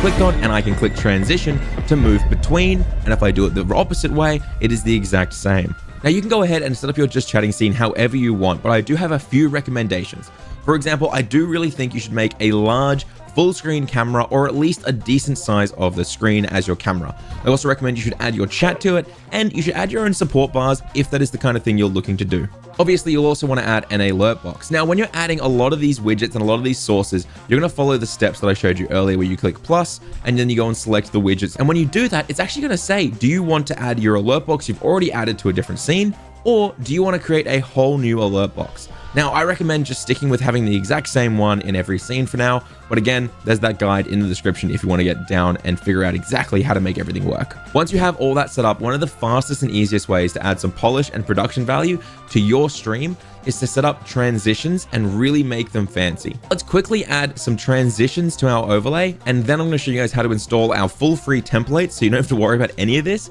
clicked on, and I can click transition to move between, and if I do it the opposite way, it is the exact same. Now you can go ahead and set up your just chatting scene however you want, but I do have a few recommendations. For example, I do really think you should make a large full screen camera, or at least a decent size of the screen as your camera. I also recommend you should add your chat to it, and you should add your own support bars if that is the kind of thing you're looking to do. Obviously, you'll also want to add an alert box. Now, when you're adding a lot of these widgets and a lot of these sources, you're going to follow the steps that I showed you earlier, where you click plus, and then you go and select the widgets. And when you do that, it's actually going to say, do you want to add your alert box you've already added to a different scene, or do you want to create a whole new alert box? Now, I recommend just sticking with having the exact same one in every scene for now, but again, there's that guide in the description if you want to get down and figure out exactly how to make everything work. Once you have all that set up, one of the fastest and easiest ways to add some polish and production value to your stream is to set up transitions and really make them fancy. Let's quickly add some transitions to our overlay, and then I'm going to show you guys how to install our full free template so you don't have to worry about any of this,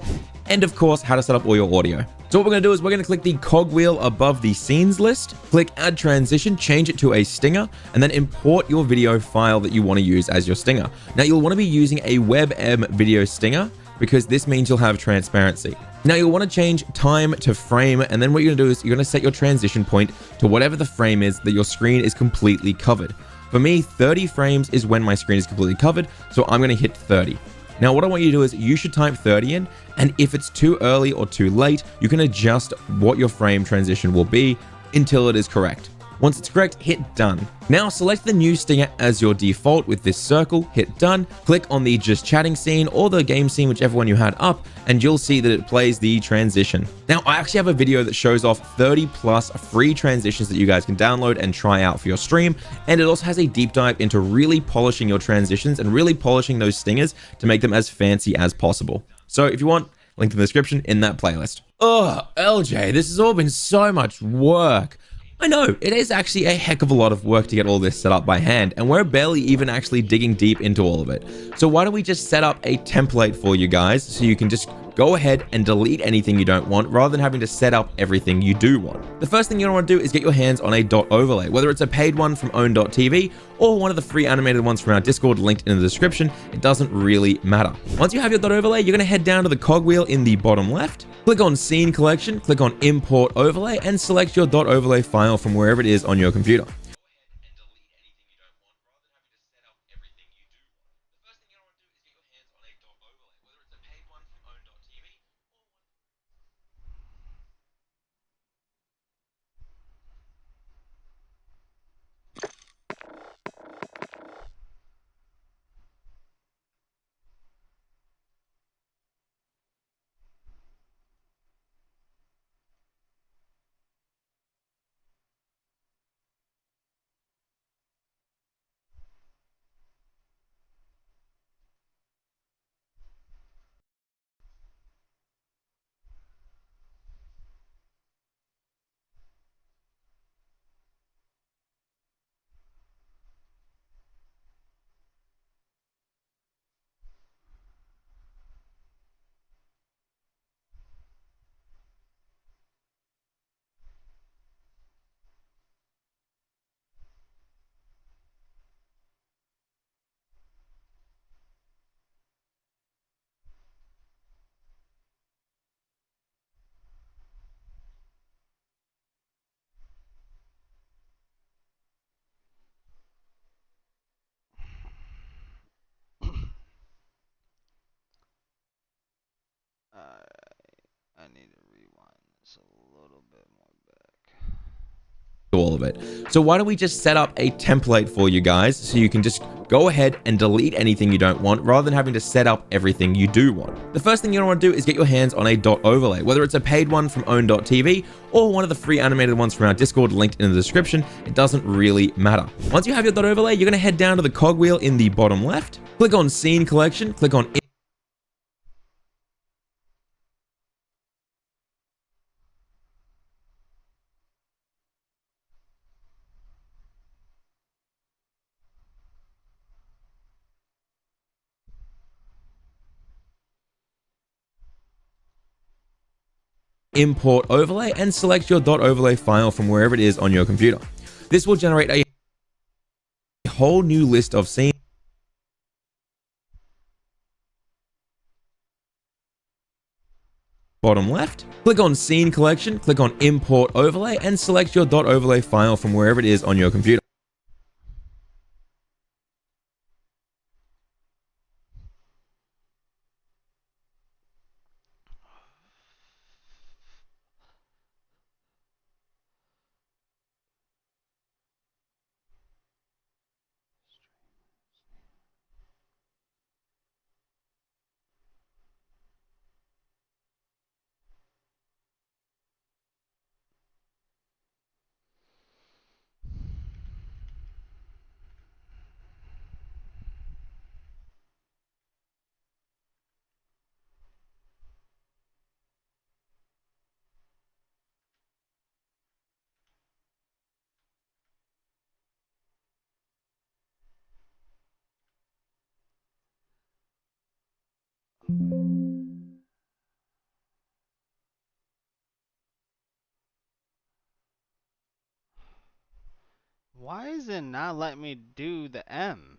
and of course, how to set up all your audio. So what we're going to do is we're going to click the cogwheel above the scenes list, click add transition, change it to a stinger, and then import your video file that you want to use as your stinger. Now you'll want to be using a WebM video stinger because this means you'll have transparency. Now you'll want to change time to frame, and then what you're going to do is you're going to set your transition point to whatever the frame is that your screen is completely covered. For me, 30 frames is when my screen is completely covered, so I'm going to hit 30. Now, what I want you to do is you should type 30 in, and if it's too early or too late, you can adjust what your frame transition will be until it is correct. Once it's correct, hit done. Now select the new stinger as your default with this circle, hit done, click on the just chatting scene or the game scene, whichever one you had up, and you'll see that it plays the transition. Now, I actually have a video that shows off 30 plus free transitions that you guys can download and try out for your stream, and it also has a deep dive into really polishing your transitions and really polishing those stingers to make them as fancy as possible. So if you want, link in the description in that playlist. Oh, LJ, this has all been so much work. I know, it is actually a heck of a lot of work to get all this set up by hand, and we're barely even actually digging deep into all of it. So why don't we just set up a template for you guys so you can just go ahead and delete anything you don't want rather than having to set up everything you do want. The first thing you're going to want to do is get your hands on a dot overlay, whether it's a paid one from own.tv or one of the free animated ones from our Discord linked in the description. It doesn't really matter. Once you have your dot overlay, you're going to head down to the cogwheel in the bottom left, click on scene collection, click on import overlay, and select your dot overlay file from wherever it is on your computer. I need to rewind this a little bit more back. All of it. So why don't we just set up a template for you guys so you can just go ahead and delete anything you don't want rather than having to set up everything you do want. The first thing you're going to want to do is get your hands on a dot overlay, whether it's a paid one from own.tv or one of the free animated ones from our Discord linked in the description. It doesn't really matter. Once you have your dot overlay, you're going to head down to the cogwheel in the bottom left, click on scene collection, click on import overlay, and select your dot overlay file from wherever it is on your computer. This will generate a whole new list of scenes bottom left, click on Scene Collection, click on Import Overlay, and select your .overlay file from wherever it is on your computer. Why is it not letting me do the M?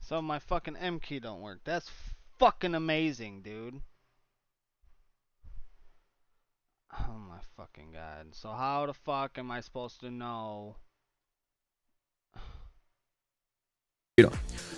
So my fucking M key don't work. That's fucking amazing, dude. Oh my fucking god. So how the fuck am I supposed to know?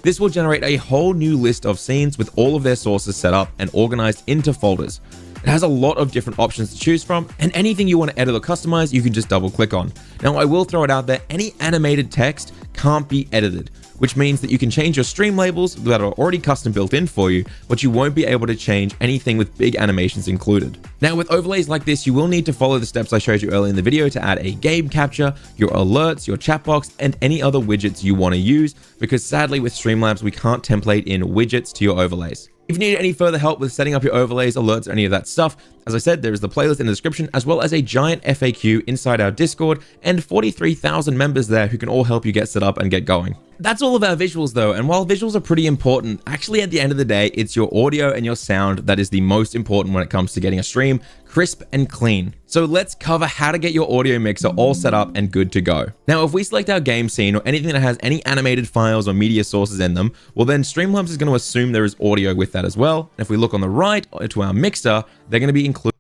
This will generate a whole new list of scenes with all of their sources set up and organized into folders. It has a lot of different options to choose from, and anything you want to edit or customize, you can just double click on. Now, I will throw it out there, any animated text can't be edited, which means that you can change your stream labels that are already custom built in for you, but you won't be able to change anything with big animations included. Now, with overlays like this, you will need to follow the steps I showed you earlier in the video to add a game capture, your alerts, your chat box, and any other widgets you want to use, because sadly with Streamlabs, we can't template in widgets to your overlays. If you need any further help with setting up your overlays, alerts, or any of that stuff, as I said, there is the playlist in the description, as well as a giant FAQ inside our Discord, and 43,000 members there who can all help you get set up and get going. That's all of our visuals though, and while visuals are pretty important, actually at the end of the day, it's your audio and your sound that is the most important when it comes to getting a stream crisp and clean. So let's cover how to get your audio mixer all set up and good to go. Now, if we select our game scene or anything that has any animated files or media sources in them, well then Streamlabs is going to assume there is audio with that as well. And if we look on the right to our mixer, they're going to be included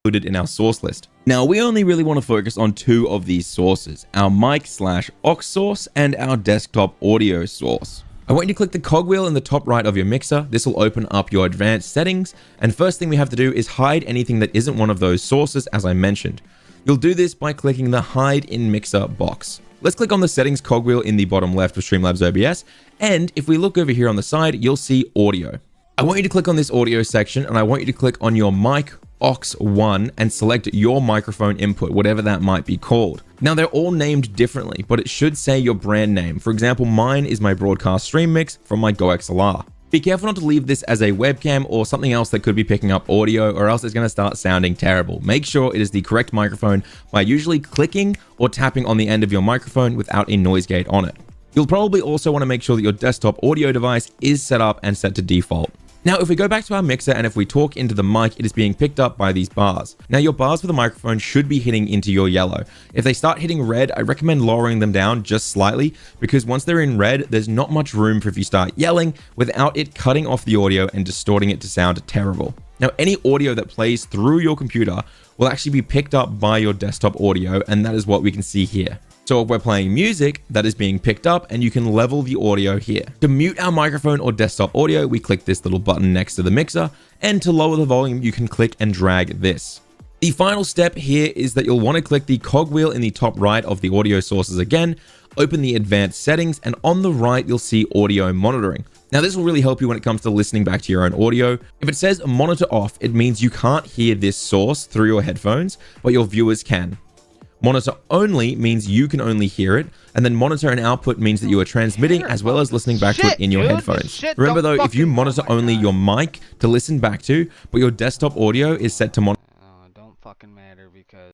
in our source list. Now, we only really want to focus on two of these sources, our mic/aux source and our desktop audio source. I want you to click the cogwheel in the top right of your mixer. This will open up your advanced settings, and first thing we have to do is hide anything that isn't one of those sources as I mentioned. You'll do this by clicking the hide in mixer box. Let's click on the settings cogwheel in the bottom left of Streamlabs OBS, and if we look over here on the side, you'll see audio. I want you to click on this audio section, and I want you to click on your mic aux1 and select your microphone input, whatever that might be called. Now, they're all named differently, but it should say your brand name. For example, mine is my broadcast stream mix from my Go XLR. Be careful not to leave this as a webcam or something else that could be picking up audio, or else it's going to start sounding terrible. Make sure it is the correct microphone by usually clicking or tapping on the end of your microphone without a noise gate on it. You'll probably also want to make sure that your desktop audio device is set up and set to default. Now, if we go back to our mixer and if we talk into the mic, it is being picked up by these bars. Now, your bars for the microphone should be hitting into your yellow. If they start hitting red, I recommend lowering them down just slightly, because once they're in red, there's not much room for if you start yelling without it cutting off the audio and distorting it to sound terrible. Now, any audio that plays through your computer will actually be picked up by your desktop audio, and that is what we can see here. So if we're playing music, that is being picked up, and you can level the audio here. To mute our microphone or desktop audio, we click this little button next to the mixer, and to lower the volume, you can click and drag this. The final step here is that you'll want to click the cogwheel in the top right of the audio sources again, open the advanced settings, and on the right, you'll see audio monitoring. Now, this will really help you when it comes to listening back to your own audio. If it says monitor off, it means you can't hear this source through your headphones, but your viewers can. Monitor only means you can only hear it, and then monitor and output means that you are transmitting as well as listening back to it in your headphones. Remember though, if you monitor only your mic to listen back to, but your desktop audio is set to monitor